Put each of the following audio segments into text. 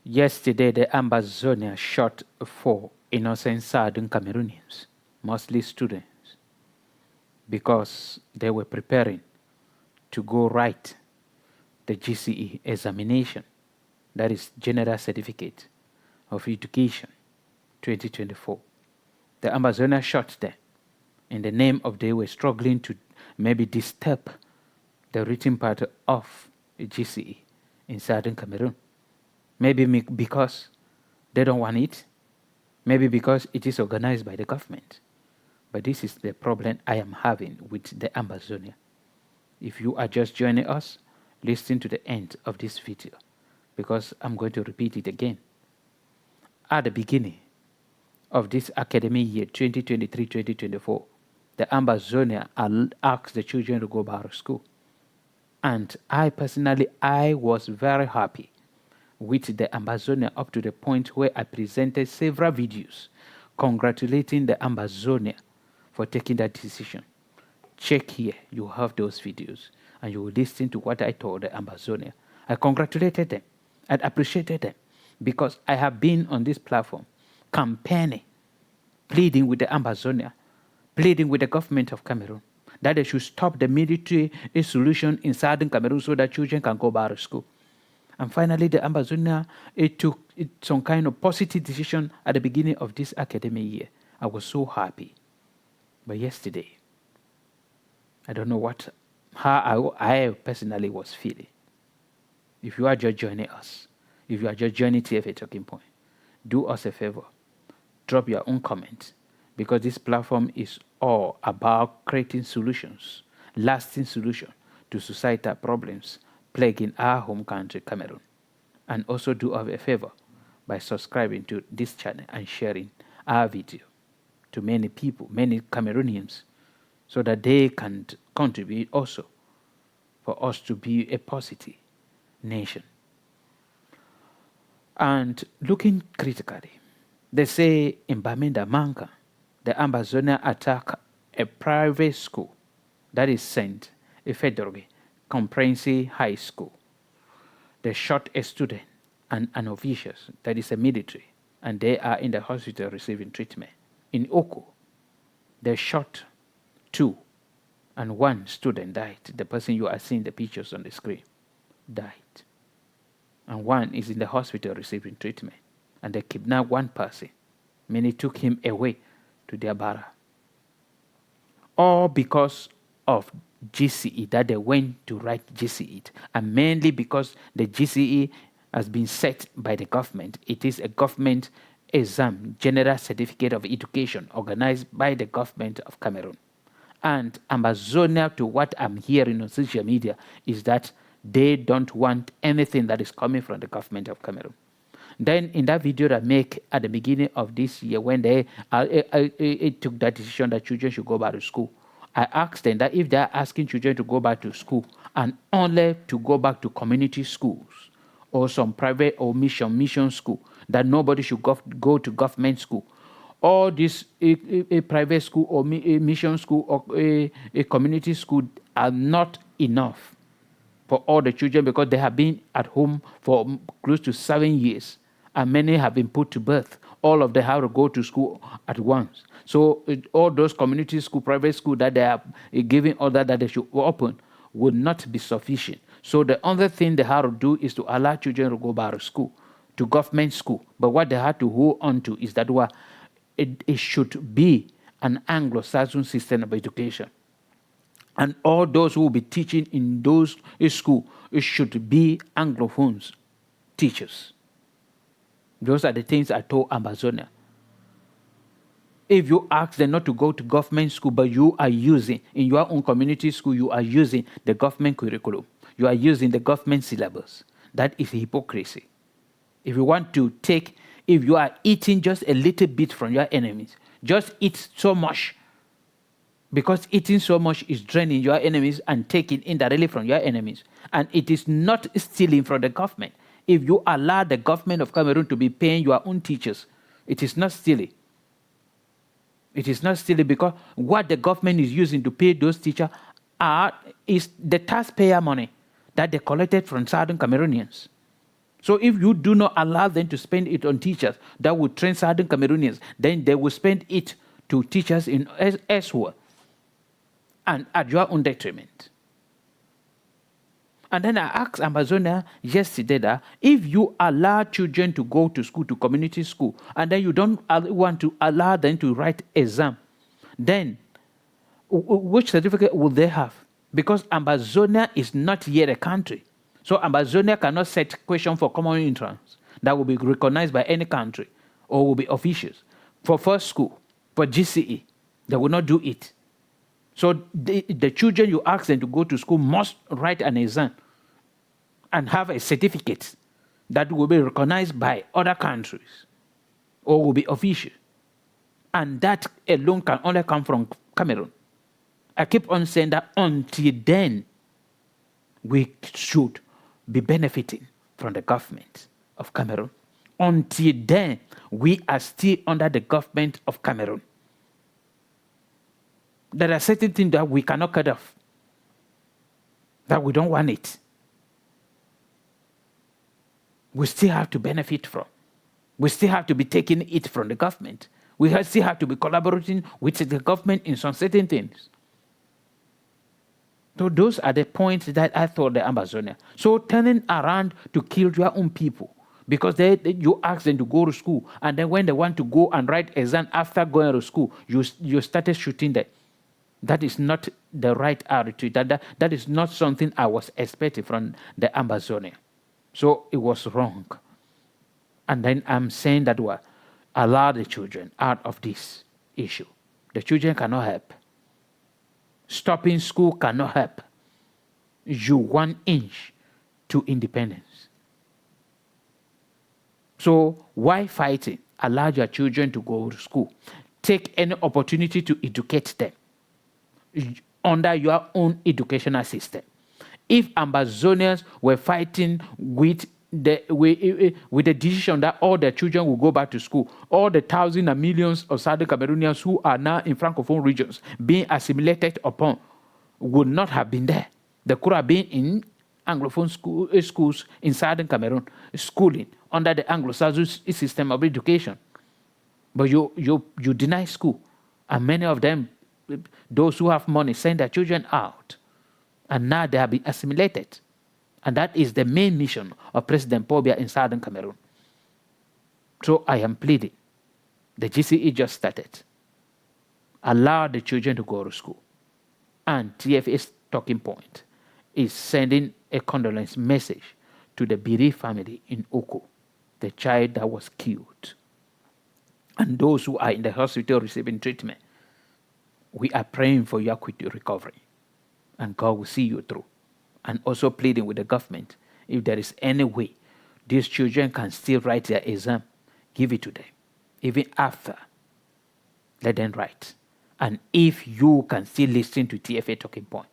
Yesterday, the Ambazonia shot 4 innocent Southern Cameroonians, mostly students, because they were preparing to go write the GCE examination, that is General Certificate of Education 2024. The Ambazonia shot them in the name of they were struggling to maybe disturb the written part of GCE in Southern Cameroon. Maybe because they don't want it. Maybe because it is organized by the government. But this is the problem I am having with the Ambazonia. If you are just joining us, listen to the end of this video, because I'm going to repeat it again. At the beginning of this academic year, 2023-2024, the Ambazonia asked the children to go back to school. And I personally was very happy with the Ambazonia up to the point where I presented several videos congratulating the Ambazonia for taking that decision. Check here, you have those videos, and you will listen to what I told the Ambazonia. I congratulated them, I appreciated them, because I have been on this platform campaigning, pleading with the Ambazonia, pleading with the government of Cameroon, that they should stop the military solution in Southern Cameroon so that children can go back to school. And finally, the Ambazonia took some kind of positive decision at the beginning of this academic year. I was so happy. But yesterday, I don't know how I personally was feeling. If you are just joining us, if you are just joining TFA Talking Point, do us a favor. Drop your own comment, because this platform is all about creating solutions, lasting solutions to societal problems plaguing our home country, Cameroon. And also do us a favor by subscribing to this channel and sharing our video to many people, many Cameroonians, so that they can contribute also for us to be a positive nation. And looking critically, they say in Mankon, the Ambazonia attacked a private school, that is St. Frederick Comprehensive High School. They shot a student and an official, that is a military, and they are in the hospital receiving treatment. In Oku, they shot 2, and 1 student died. The person you are seeing the pictures on the screen died. And 1 is in the hospital receiving treatment. And they kidnapped 1 person. Many took him away to their barra. All because of GCE, that they went to write GCE. And mainly because the GCE has been set by the government. It is a government exam, General Certificate of Education, organized by the government of Cameroon. And Ambazonia, to what I'm hearing on social media, is that they don't want anything that is coming from the government of Cameroon. Then in that video that I make at the beginning of this year, when they took that decision that children should go back to school, I asked them that if they're asking children to go back to school and only to go back to community schools or some private or mission school, that nobody should go to government school. All this a private school or a mission school or a community school are not enough for all the children, because they have been at home for close to 7 years, and many have been put to birth. All of them have to go to school at once. So all those community school, private school that they are giving order that they should open would not be sufficient. So the other thing they have to do is to allow children to go back to school, to government school. But what they have to hold on to is that it should be an Anglo-Saxon system of education. And all those who will be teaching in those schools, it should be Anglophones teachers. Those are the things I told Ambazonia. If you ask them not to go to government school, but you are using, in your own community school, you are using the government curriculum. You are using the government syllabus. That is hypocrisy. If you want to take, if you are eating just a little bit from your enemies, just eat so much, because eating so much is draining your enemies and taking indirectly from your enemies. And it is not stealing from the government. If you allow the government of Cameroon to be paying your own teachers, it is not stealing. It is not stealing, because what the government is using to pay those teachers is the taxpayer money that they collected from Southern Cameroonians. So if you do not allow them to spend it on teachers that will train Southern Cameroonians, then they will spend it to teachers in elsewhere and at your own detriment. And then I asked Ambazonia yesterday that if you allow children to go to school, to community school, and then you don't want to allow them to write exam, then which certificate will they have? Because Ambazonia is not yet a country. So Ambazonia cannot set question for common entrance that will be recognized by any country or will be officials. For first school, for GCE, they will not do it. So the children you ask them to go to school must write an exam and have a certificate that will be recognized by other countries or will be official. And that alone can only come from Cameroon. I keep on saying that until then, we should be benefiting from the government of Cameroon. Until then, we are still under the government of Cameroon. There are certain things that we cannot cut off, that we don't want it. We still have to benefit from. We still have to be taking it from the government. We still have to be collaborating with the government in some certain things. So those are the points that I thought the Ambazonia. So turning around to kill your own people because you ask them to go to school, and then when they want to go and write exam after going to school, you started shooting them. That is not the right attitude. That is not something I was expecting from the Ambazonia. So it was wrong. And then I'm saying that we allow the children out of this issue. The children cannot help. Stopping school cannot help you 1 inch to independence. So why fighting? Allow your children to go to school. Take any opportunity to educate them under your own educational system. If Ambazonians were fighting with the decision that all their children will go back to school, all the thousands and millions of Southern Cameroonians who are now in Francophone regions being assimilated upon would not have been there. They could have been in Anglophone schools in Southern Cameroon, schooling under the Anglo-Saxon system of education. But you deny school, and many of them, those who have money, send their children out, and now they have been assimilated. And that is the main mission of President Paul Biya in Southern Cameroon. So I am pleading. The GCE just started. Allow the children to go to school. And TFA's talking point is sending a condolence message to the Biri family in Oku, the child that was killed. And those who are in the hospital receiving treatment. We are praying for your quick recovery. And God will see you through. And also pleading with the government, if there is any way these children can still write their exam, give it to them. Even after, let them write. And if you can still listen to TFA talking point,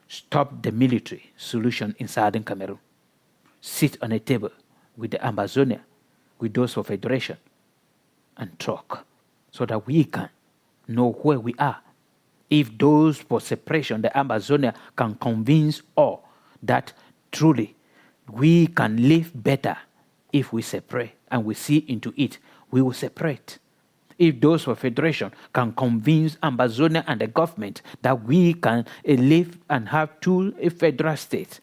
stop the military solution in Southern Cameroon. Sit on a table with the Ambazonia, with those of Federation, and talk so that we can know where we are. If those for separation, the Ambazonia, can convince all that truly we can live better if we separate and we see into it, we will separate. If those for federation can convince Ambazonia and the government that we can live and have two federal states,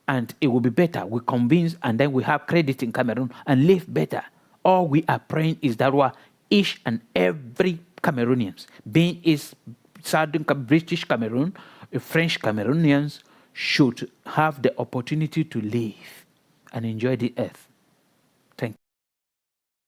and it will be better, we convince and then we have credit in Cameroon and live better. All we are praying is that each and every Cameroonians, being is Southern British Cameroon, French Cameroonians, should have the opportunity to live and enjoy the earth